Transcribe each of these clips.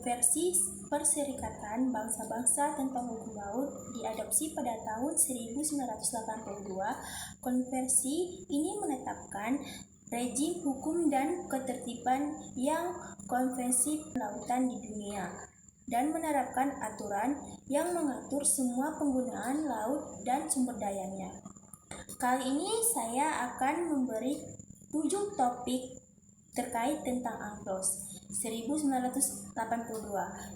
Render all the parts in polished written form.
Konvensi Perserikatan Bangsa-Bangsa tentang Hukum Laut diadopsi pada tahun 1982. Konvensi ini menetapkan rejim hukum dan ketertiban yang konvensi lautan di dunia dan menerapkan aturan yang mengatur semua penggunaan laut dan sumber dayanya. Kali ini saya akan memberi 7 topik terkait tentang UNCLOS 1982.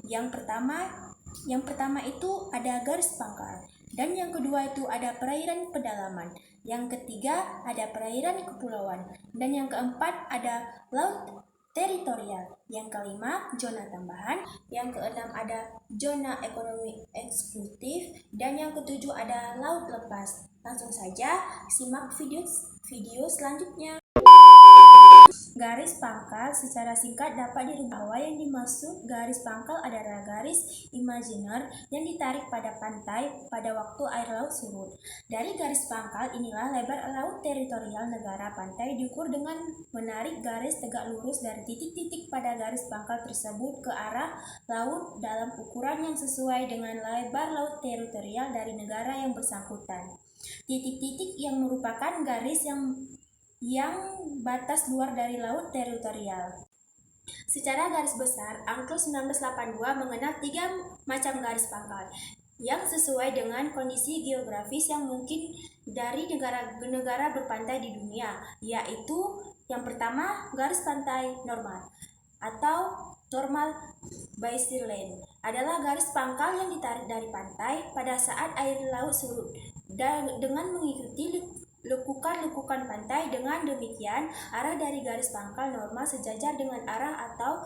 Yang pertama itu ada garis pangkal, dan yang kedua itu ada perairan pedalaman, yang ketiga ada perairan kepulauan, dan yang keempat ada laut teritorial, yang kelima zona tambahan, yang keenam ada zona ekonomi eksklusif, dan yang ketujuh ada laut lepas. Langsung saja simak video selanjutnya. Garis pangkal secara singkat dapat dirujuk bahwa yang dimaksud garis pangkal adalah garis imajiner yang ditarik pada pantai pada waktu air laut surut. Dari garis pangkal inilah lebar laut teritorial negara pantai diukur dengan menarik garis tegak lurus dari titik-titik pada garis pangkal tersebut ke arah laut dalam ukuran yang sesuai dengan lebar laut teritorial dari negara yang bersangkutan. Titik-titik yang merupakan garis yang batas luar dari laut teritorial. Secara garis besar, UNCLOS 1982 mengenal 3 macam garis pangkal yang sesuai dengan kondisi geografis yang mungkin dari negara berpantai di dunia, yaitu yang pertama, garis pantai normal atau normal baseline adalah garis pangkal yang ditarik dari pantai pada saat air laut surut dan dengan mengikuti lekukan pantai. Dengan demikian, arah dari garis pangkal normal sejajar dengan arah atau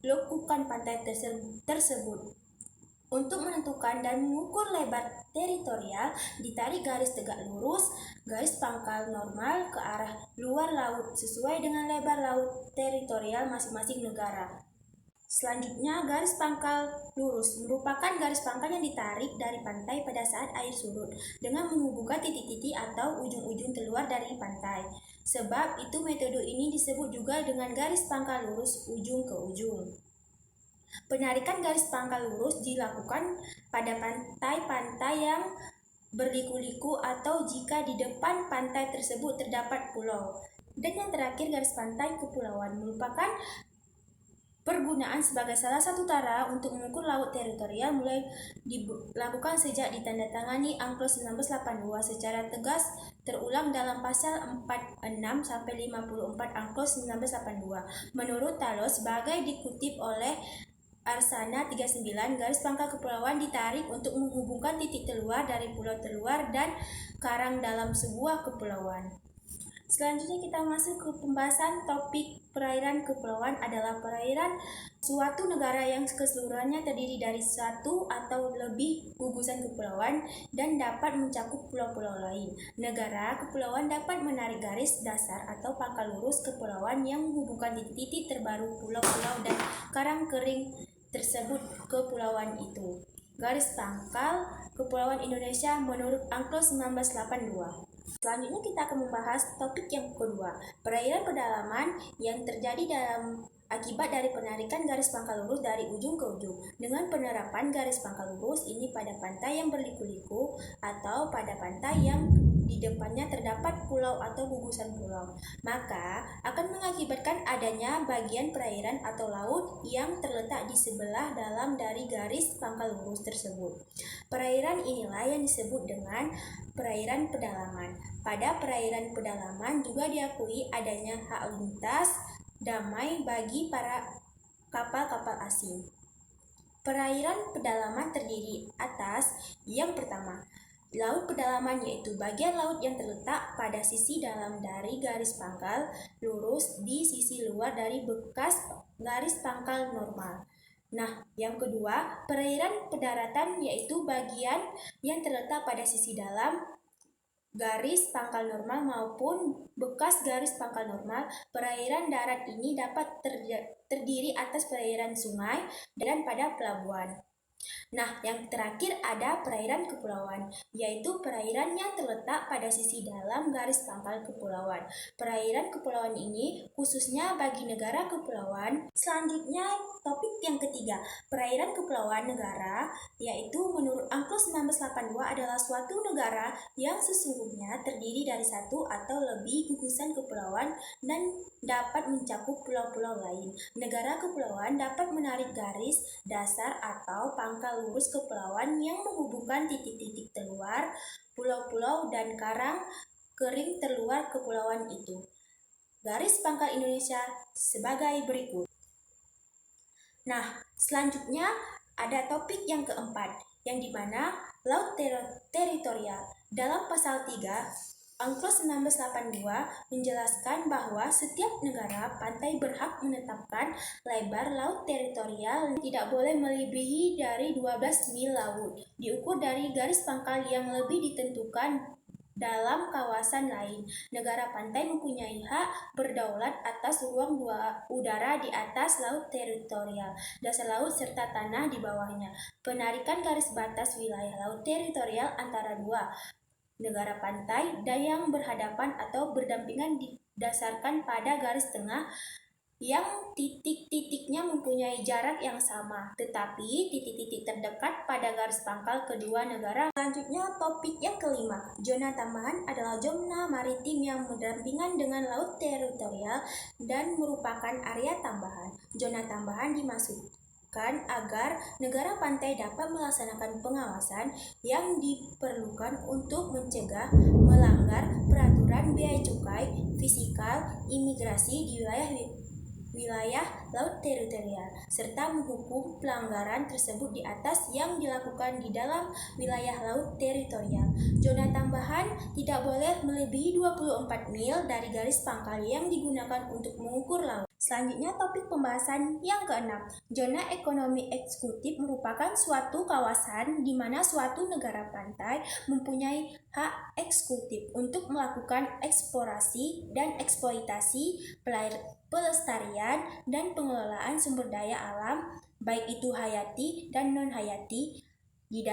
lekukan pantai tersebut. Untuk menentukan dan mengukur lebar teritorial, ditarik garis tegak lurus garis pangkal normal ke arah luar laut sesuai dengan lebar laut teritorial masing-masing negara. Selanjutnya, garis pangkal lurus merupakan garis pangkal yang ditarik dari pantai pada saat air surut dengan menghubungkan titik-titik atau ujung-ujung keluar dari pantai. Sebab itu metode ini disebut juga dengan garis pangkal lurus ujung ke ujung. Penarikan garis pangkal lurus dilakukan pada pantai-pantai yang berliku-liku atau jika di depan pantai tersebut terdapat pulau. Dan yang terakhir, garis pantai kepulauan merupakan pergunaan sebagai salah satu cara untuk mengukur laut teritorial mulai dilakukan sejak ditandatangani UNCLOS 1982 secara tegas terulang dalam pasal 46-54 UNCLOS 1982. Menurut Talos, sebagai dikutip oleh Arsana 39, garis pangkal kepulauan ditarik untuk menghubungkan titik terluar dari pulau terluar dan karang dalam sebuah kepulauan. Selanjutnya kita masuk ke pembahasan topik perairan kepulauan adalah perairan suatu negara yang keseluruhannya terdiri dari satu atau lebih gugusan kepulauan dan dapat mencakup pulau-pulau lain. Negara kepulauan dapat menarik garis dasar atau pangkal lurus kepulauan yang menghubungkan titik-titik terbaru pulau-pulau dan karang kering tersebut kepulauan itu. Garis pangkal kepulauan Indonesia menurut UNCLOS 1982. Selanjutnya kita akan membahas topik yang kedua, perairan pedalaman yang terjadi akibat dari penarikan garis pangkal lurus dari ujung ke ujung. Dengan penerapan garis pangkal lurus ini pada pantai yang berliku-liku atau pada pantai yang di depannya terdapat pulau atau gugusan pulau, maka akan mengakibatkan adanya bagian perairan atau laut yang terletak di sebelah dalam dari garis pangkal lurus tersebut. Perairan inilah yang disebut dengan perairan pedalaman. Pada perairan pedalaman juga diakui adanya hak lintas damai bagi para kapal-kapal asing. Perairan pedalaman terdiri atas yang pertama, laut pedalaman, yaitu bagian laut yang terletak pada sisi dalam dari garis pangkal lurus di sisi luar dari bekas garis pangkal normal. Nah, yang kedua, perairan pendaratan, yaitu bagian yang terletak pada sisi dalam garis pangkal normal maupun bekas garis pangkal normal. Perairan darat ini dapat terdiri atas perairan sungai dan pada pelabuhan. Nah, yang terakhir ada perairan kepulauan, yaitu perairan yang terletak pada sisi dalam garis pangkal kepulauan. Perairan kepulauan ini khususnya bagi negara kepulauan. Selanjutnya, topik yang ketiga, perairan kepulauan negara, yaitu menurut UNCLOS 1982 adalah suatu negara yang sesungguhnya terdiri dari satu atau lebih gugusan kepulauan dan dapat mencakup pulau-pulau lain. Negara kepulauan dapat menarik garis dasar atau pangkal lurus kepulauan yang menghubungkan titik-titik terluar pulau-pulau dan karang kering terluar kepulauan itu. Garis pangkal Indonesia sebagai berikut. Nah, selanjutnya ada topik yang keempat, yang dimana laut teritorial. Dalam pasal 3, UNCLOS 1982 menjelaskan bahwa setiap negara pantai berhak menetapkan lebar laut teritorial tidak boleh melebihi dari 12 mil laut, diukur dari garis pangkal yang lebih ditentukan dalam kawasan lain. Negara pantai mempunyai hak berdaulat atas ruang udara di atas laut teritorial, dasar laut serta tanah di bawahnya. Penarikan garis batas wilayah laut teritorial antara dua negara pantai dan yang berhadapan atau berdampingan didasarkan pada garis tengah yang titik-titiknya mempunyai jarak yang sama, tetapi titik-titik terdekat pada garis pangkal kedua negara. Selanjutnya, topik yang kelima, zona tambahan adalah zona maritim yang berdampingan dengan laut teritorial dan merupakan area tambahan. Zona tambahan dimaksudkan agar negara pantai dapat melaksanakan pengawasan yang diperlukan untuk mencegah melanggar peraturan bea cukai, fiskal, imigrasi di wilayah laut teritorial, serta menghukum pelanggaran tersebut di atas yang dilakukan di dalam wilayah laut teritorial. Zona tambahan tidak boleh melebihi 24 mil dari garis pangkal yang digunakan untuk mengukur laut. Selanjutnya, topik pembahasan yang keenam, zona ekonomi eksklusif merupakan suatu kawasan di mana suatu negara pantai mempunyai hak eksklusif untuk melakukan eksplorasi dan eksploitasi, pelestarian dan pengelolaan sumber daya alam, baik itu hayati dan non-hayati, di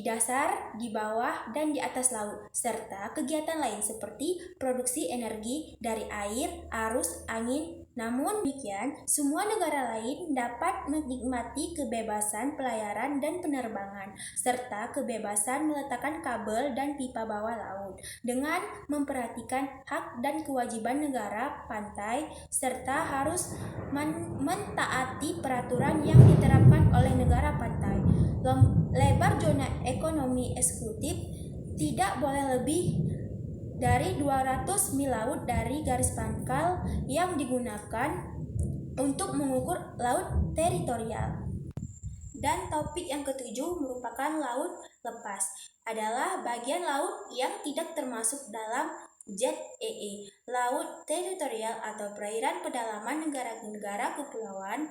dasar, di bawah, dan di atas laut, serta kegiatan lain seperti produksi energi dari air, arus, angin. Namun demikian, semua negara lain dapat menikmati kebebasan pelayaran dan penerbangan, serta kebebasan meletakkan kabel dan pipa bawah laut, dengan memperhatikan hak dan kewajiban negara pantai, serta harus mentaati peraturan yang diterapkan oleh negara pantai. Lebar zona ekonomi eksklusif tidak boleh lebih dari 200 mil laut dari garis pangkal yang digunakan untuk mengukur laut teritorial. Dan topik yang ketujuh merupakan laut lepas, adalah bagian laut yang tidak termasuk dalam ZEE, laut teritorial atau perairan pedalaman negara-negara kepulauan.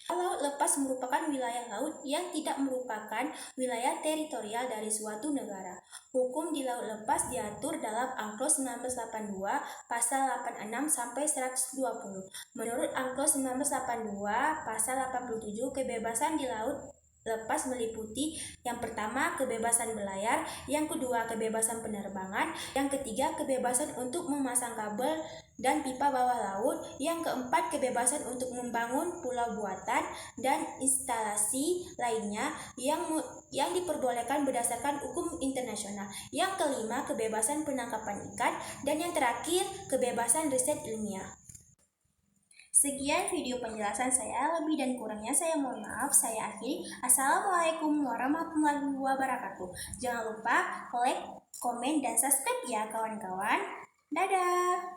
Laut lepas merupakan wilayah laut yang tidak merupakan wilayah teritorial dari suatu negara. Hukum di laut lepas diatur dalam UNCLOS 1982 pasal 86 sampai 120. Menurut UNCLOS 1982 pasal 87, kebebasan di laut lepas meliputi yang pertama kebebasan berlayar, yang kedua kebebasan penerbangan, yang ketiga kebebasan untuk memasang kabel dan pipa bawah laut, yang keempat kebebasan untuk membangun pulau buatan dan instalasi lainnya yang diperbolehkan berdasarkan hukum internasional, yang kelima kebebasan penangkapan ikan, dan yang terakhir kebebasan riset ilmiah. Sekian video penjelasan saya, lebih dan kurangnya saya mohon maaf. Saya akhiri. Assalamualaikum warahmatullahi wabarakatuh. Jangan lupa like, komen, dan subscribe ya kawan-kawan. Dadah!